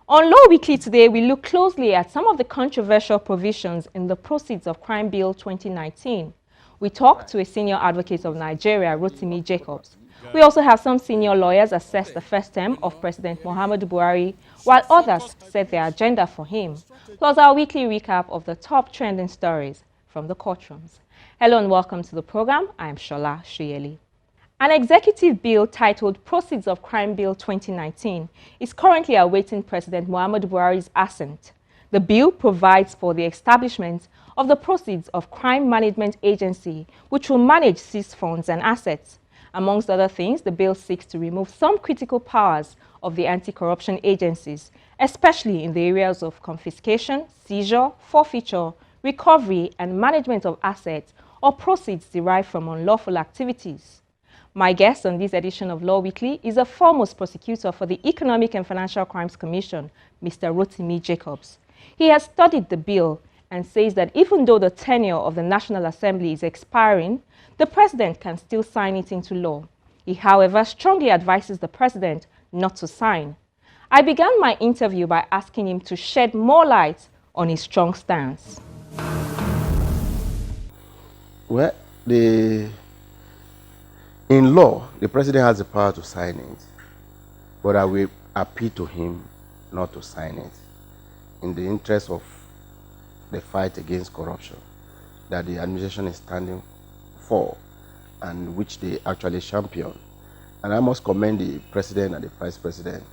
On Law Weekly today, we look closely at some of the controversial provisions in the Proceeds of Crime Bill 2019. We talk to a senior advocate of Nigeria, Rotimi Jacobs. We also have some senior lawyers assess the first term of President Muhammadu Buhari, while others set their agenda for him, plus our weekly recap of the top trending stories from the courtrooms. Hello and welcome to the program. I am Shola Shuyeli. An executive bill titled Proceeds of Crime Bill 2019 is currently awaiting President Muhammadu Buhari's assent. The bill provides for the establishment of the Proceeds of Crime Management Agency, which will manage seized funds and assets. Amongst other things, the bill seeks to remove some critical powers of the anti-corruption agencies, especially in the areas of confiscation, seizure, forfeiture, recovery, and management of assets or proceeds derived from unlawful activities. My guest on this edition of Law Weekly is a foremost prosecutor for the Economic and Financial Crimes Commission, Mr. Rotimi Jacobs. He has studied the bill and says that even though the tenure of the National Assembly is expiring, the President can still sign it into law. He, however, strongly advises the President not to sign. I began my interview by asking him to shed more light on his strong stance. Well, in law, the president has the power to sign it, but I will appeal to him not to sign it in the interest of the fight against corruption that the administration is standing for and which they actually champion. And I must commend the president and the vice president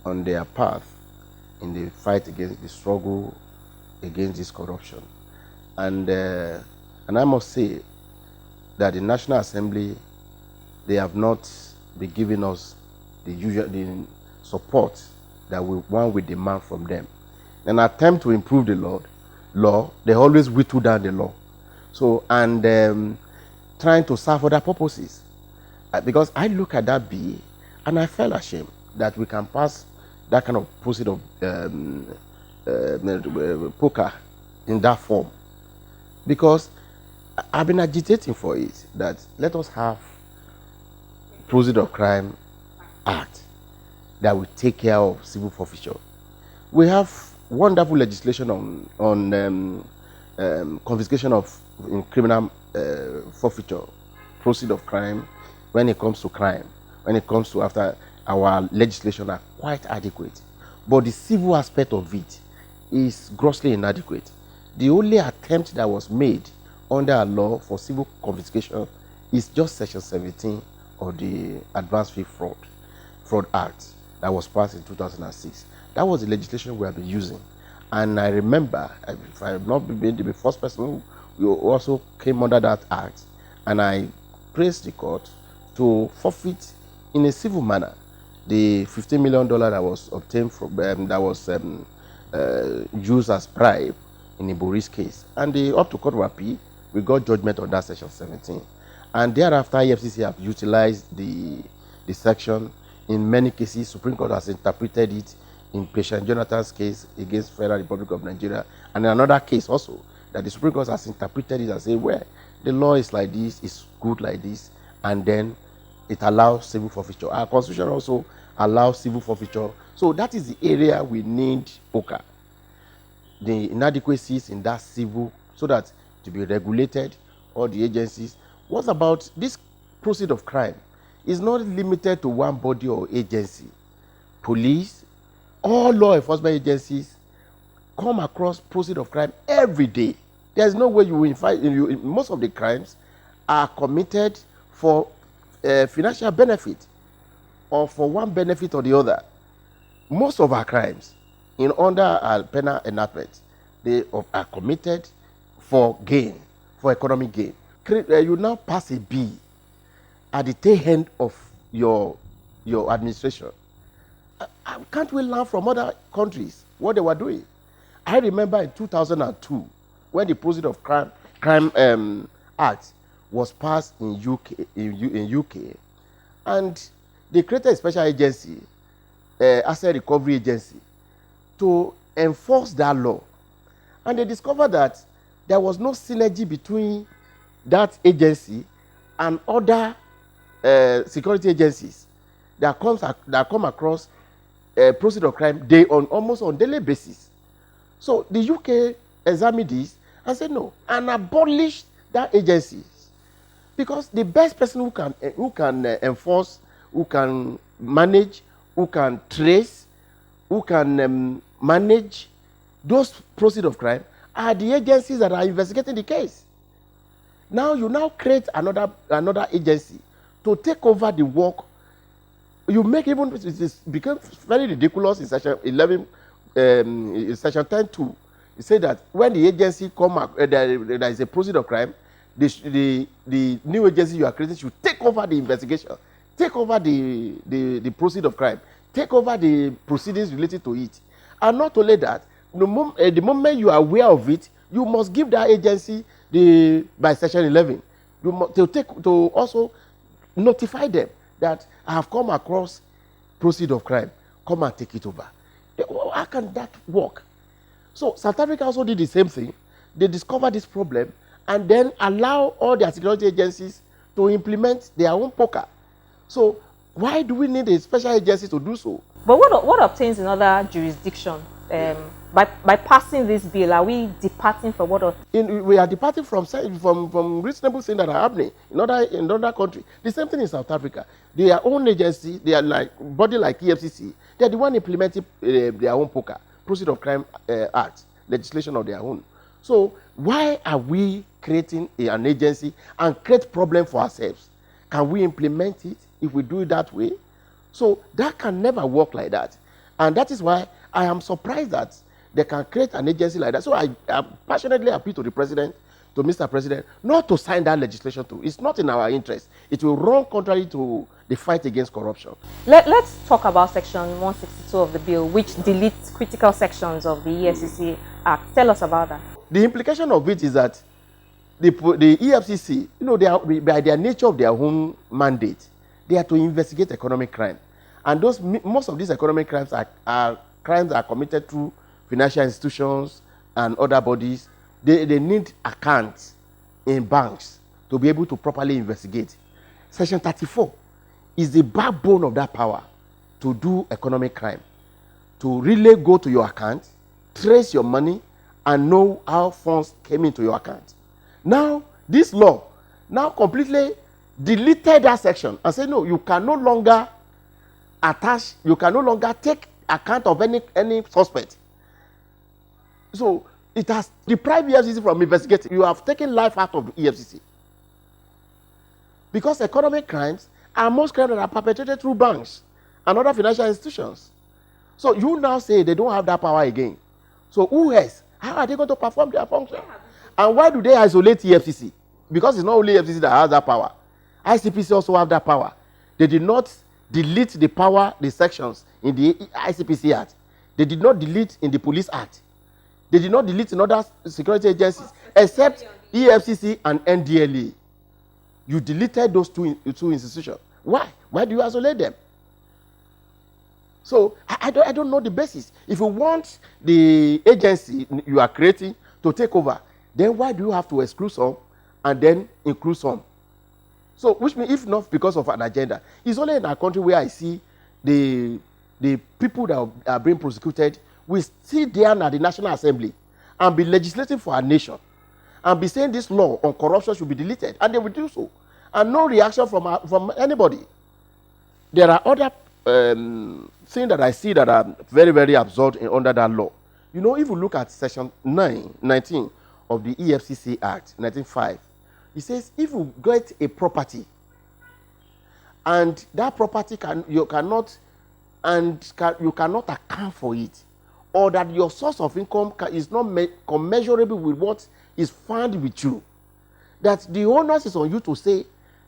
on their path in the fight against the struggle against this corruption. And I must say that the National Assembly, they have not been giving us the support that we want we demand from them. In an attempt to improve the law, they always whittle down the law. So, and trying to serve other purposes. Because I look at that bill and I felt ashamed that we can pass that kind of proceed of poker in that form. Because I've been agitating for it, that let us have Proceeds of Crime Act that will take care of civil forfeiture. We have wonderful legislation on confiscation of in criminal forfeiture, proceeds of crime. When it comes to crime, when it comes to after our legislation are quite adequate, but the civil aspect of it is grossly inadequate. The only attempt that was made under a law for civil confiscation is just Section 17 of the Advanced Fee Fraud Act that was passed in 2006. That was the legislation we have been using. And I remember, if I have not been the first person who also came under that act, and I praised the court to forfeit in a civil manner the $15 million that was obtained from that was used as bribe in Ibori's case. And the up to court of appeal, we got judgment on that Section 17. And thereafter, EFCC have utilized the section in many cases. Supreme Court has interpreted it in Patient Jonathan's case against Federal Republic of Nigeria, and in another case also that the Supreme Court has interpreted it and said, well, the law is like this, it's good like this, and then it allows civil forfeiture. Our Constitution also allows civil forfeiture. So that is the area we need poker. The inadequacies in that civil, so that to be regulated, all the agencies. What about this proceed of crime? It's not limited to one body or agency. Police, all law enforcement agencies come across proceed of crime every day. There's no way you will find. Most of the crimes are committed for financial benefit or for one benefit or the other. Most of our crimes in under our penal enactment, they are committed for gain, for economic gain. You now pass a bill at the tail end of your administration. Can't we learn from other countries what they were doing? I remember in 2002 when the Proceeds of Crime Act was passed in UK, and they created a special agency, asset recovery agency, to enforce that law, and they discovered that there was no synergy between that agency and other security agencies that come across proceeds of crime almost on daily basis. So the UK examined this and said no, and abolished that agency, because the best person who can enforce, who can manage, who can trace, who can manage those proceeds of crime are the agencies that are investigating the case. Now you create another agency to take over the work. You make even it becomes very ridiculous in section 11, in section 10(2). It said that when the agency there is a proceed of crime, the new agency you are creating should take over the investigation, take over the proceed of crime, take over the proceedings related to it. And not only that, the moment you are aware of it, you must give that agency by section 11 to also notify them that I have come across proceed of crime, come and take it over. How can that work? So South Africa also did the same thing. They discovered this problem and then allow all their security agencies to implement their own poker. So why do we need a special agency to do so? But what obtains in other jurisdictions? By passing this bill, are we departing from what? We are departing from reasonable things that are happening in other countries. The same thing in South Africa. Their own agency, they are like body like EFCC. They are the one implementing their own poker, Proceed of Crime Act, legislation of their own. So why are we creating an agency and create problem for ourselves? Can we implement it if we do it that way? So that can never work like that. And that is why I am surprised that they can create an agency like that. So I passionately appeal to the president, to Mr. President, not to sign that legislation too. It's not in our interest. It will run contrary to the fight against corruption. Let's talk about section 162 of the bill, which deletes critical sections of the EFCC Act. Tell us about that. The implication of it is that the EFCC, they are, by their nature of their own mandate, they are to investigate economic crime. And most of these economic crimes are crimes that are committed through financial institutions and other bodies. They need accounts in banks to be able to properly investigate. Section 34 is the backbone of that power to do economic crime, to really go to your account, trace your money, and know how funds came into your account. Now, this law now completely deleted that section and said, no, you can no longer take account of any suspect. So it has deprived EFCC from investigating. You have taken life out of the EFCC. Because economic crimes are most crimes that are perpetrated through banks and other financial institutions. So you now say they don't have that power again. So who else? How are they going to perform their function? And why do they isolate EFCC? Because it's not only EFCC that has that power. ICPC also have that power. They did not delete the power, the sections in the ICPC Act. They did not delete in the Police Act. They did not delete in other security agencies except EFCC and NDLA. You deleted those two institutions. Why? Why do you isolate them? So I don't know the basis. If you want the agency you are creating to take over, then why do you have to exclude some and then include some? So, which means if not because of an agenda, it's only in a country where I see the people that are being prosecuted will sit down at the National Assembly and be legislating for our nation and be saying this law on corruption should be deleted, and they will do so, and no reaction from anybody. There are other things that I see that are very, very absurd under that law. If you look at section 19 of the EFCC Act 1905, it says if you get a property and that property you cannot account for it, or that your source of income is not commensurable with what is found with you, that the onus is on you to say,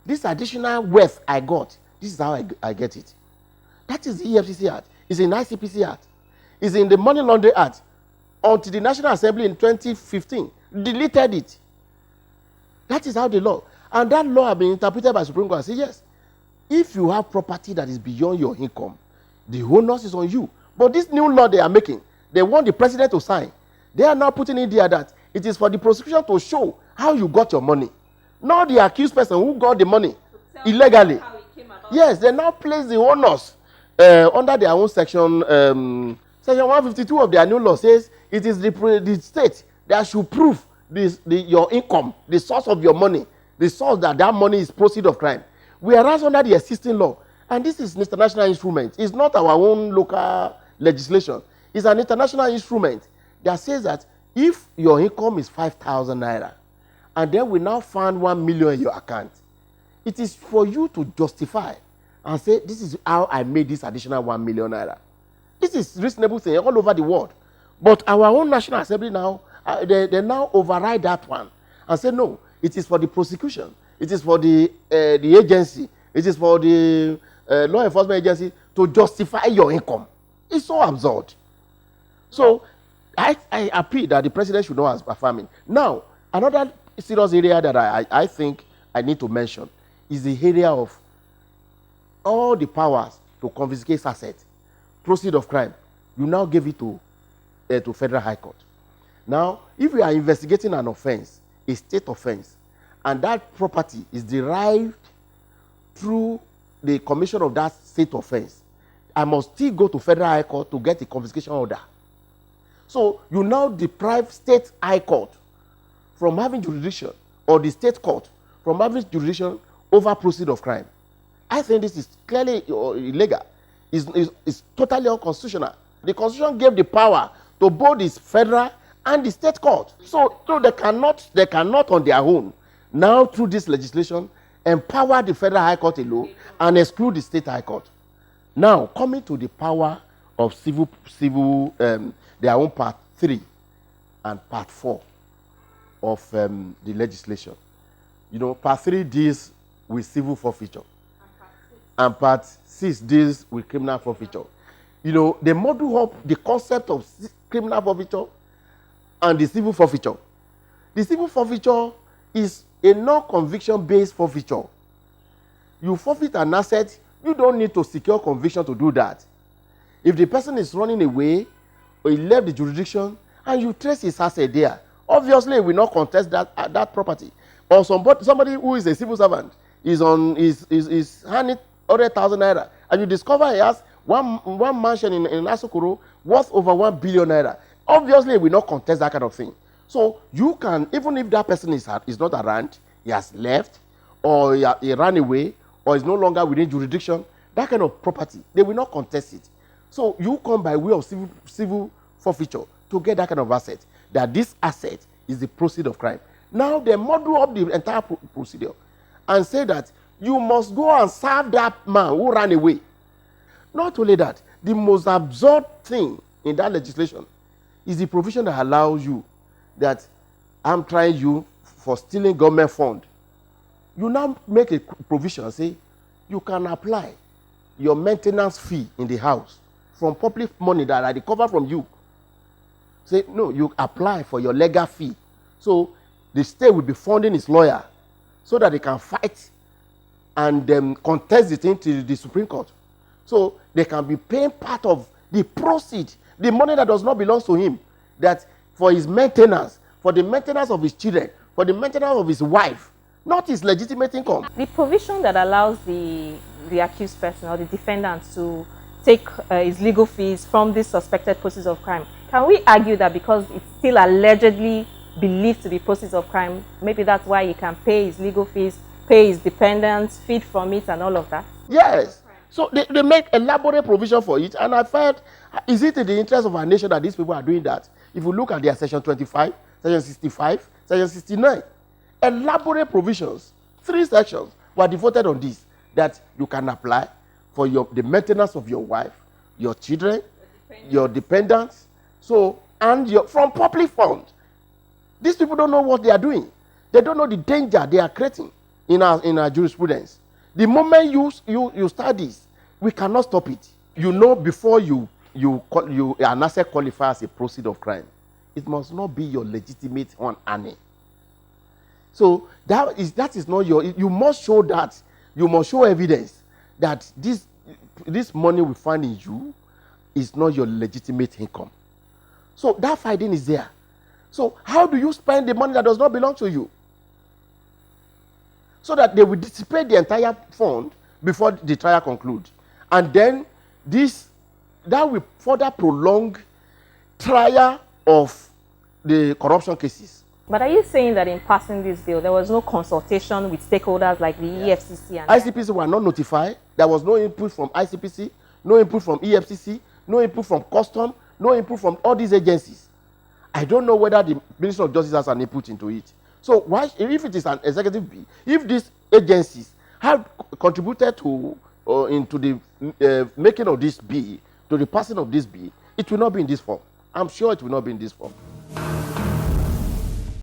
this additional wealth I got, this is how I get it. That is the EFCC Act. It's in ICPC Act. It's in the Money Laundering Act. Until the National Assembly in 2015 deleted it. That is how the law. And that law has been interpreted by Supreme Court and say, yes, if you have property that is beyond your income, the onus is on you. But this new law they are making, they want the president to sign. They are now putting in there that it is for the prosecution to show how you got your money. Not the accused person who got the money illegally. Yes, they now place the onus under their own section, section 152 of their new law says it is the state that should prove your income, the source of your money, the source that money is proceed of crime. Whereas under the existing law, and this is an international instrument, it's not our own local legislation, it's an international instrument that says that if your income is 5,000 naira, and then we now find 1 million in your account, it is for you to justify and say, this is how I made this additional 1 million naira. This is reasonable thing all over the world. But our own National Assembly now, they now override that one and say, no, it is for the prosecution. It is for the agency. It is for the law enforcement agency to justify your income. It's so absurd. So I appeal that the president should not affirm it. Now, another serious area that I think I need to mention is the area of all the powers to confiscate assets, proceed of crime. You now give it to Federal High Court. Now, if you are investigating an offense, a state offense, and that property is derived through the commission of that state offense, I must still go to Federal High Court to get a confiscation order. So you now deprive State High Court from having jurisdiction, or the state court from having jurisdiction over proceed of crime. I think this is clearly illegal. It's totally unconstitutional. The Constitution gave the power to both the federal and the state court. So they cannot on their own now through this legislation empower the Federal High Court alone and exclude the State High Court. Now, coming to the power of civil their own part 3 and part 4 of the legislation. You know, part 3 deals with civil forfeiture, and part 6 deals with criminal forfeiture. You know, they model up the concept of criminal forfeiture and the civil forfeiture. The civil forfeiture is a non-conviction based forfeiture. You forfeit an asset, you don't need to secure conviction to do that. If the person is running away or he left the jurisdiction and you trace his asset there, obviously we will not contest that property. Or somebody who is a civil servant is handing 100,000 naira, and you discover he has one mansion in Asokoro worth over 1 billion naira. Obviously we will not contest that kind of thing. So you can, even if that person is not around, he has left, or he ran away, or is no longer within jurisdiction, that kind of property, they will not contest it. So you come by way of civil forfeiture to get that kind of asset, that this asset is the proceed of crime. Now they model up the entire procedure and say that you must go and serve that man who ran away. Not only that, the most absurd thing in that legislation is the provision that allows you that I'm trying you for stealing government fund. You now make a provision and say you can apply your maintenance fee in the house from public money that I recover from you. Say, no, you apply for your legal fee. So the state will be funding his lawyer so that they can fight and contest the thing to the Supreme Court. So they can be paying part of the proceeds, the money that does not belong to him, that for his maintenance, for the maintenance of his children, for the maintenance of his wife, not his legitimate income. The provision that allows the accused person or the defendant to take his legal fees from this suspected proceeds of crime, can we argue that because it's still allegedly believed to be proceeds of crime, maybe that's why he can pay his legal fees, pay his dependents, feed from it and all of that? Yes. So they make elaborate provision for it, and I felt, is it in the interest of our nation that these people are doing that? If you look at their section 25, section 65, section 69, elaborate provisions, 3 sections were devoted on this, that you can apply for the maintenance of your wife, your children, your dependents, so, and from public fund. These people don't know what they are doing. They don't know the danger they are creating in our jurisprudence. The moment you start this, we cannot stop it. You know, before an asset qualifies as a proceed of crime, it must not be your legitimate one earning. So that is not your. You must show that. You must show evidence that this money we find in you is not your legitimate income. So that finding is there. So how do you spend the money that does not belong to you? So that they will dissipate the entire fund before the trial concludes. And then that will further prolong trial of the corruption cases. But are you saying that in passing this bill, there was no consultation with stakeholders like the EFCC and ICPC were not notified. There was no input from ICPC, no input from EFCC, no input from Custom, no input from all these agencies. I don't know whether the Ministry of Justice has an input into it. So why, if it is an executive bill, if these agencies have contributed to into the making of this bill, to the passing of this bill, it will not be in this form. I'm sure it will not be in this form.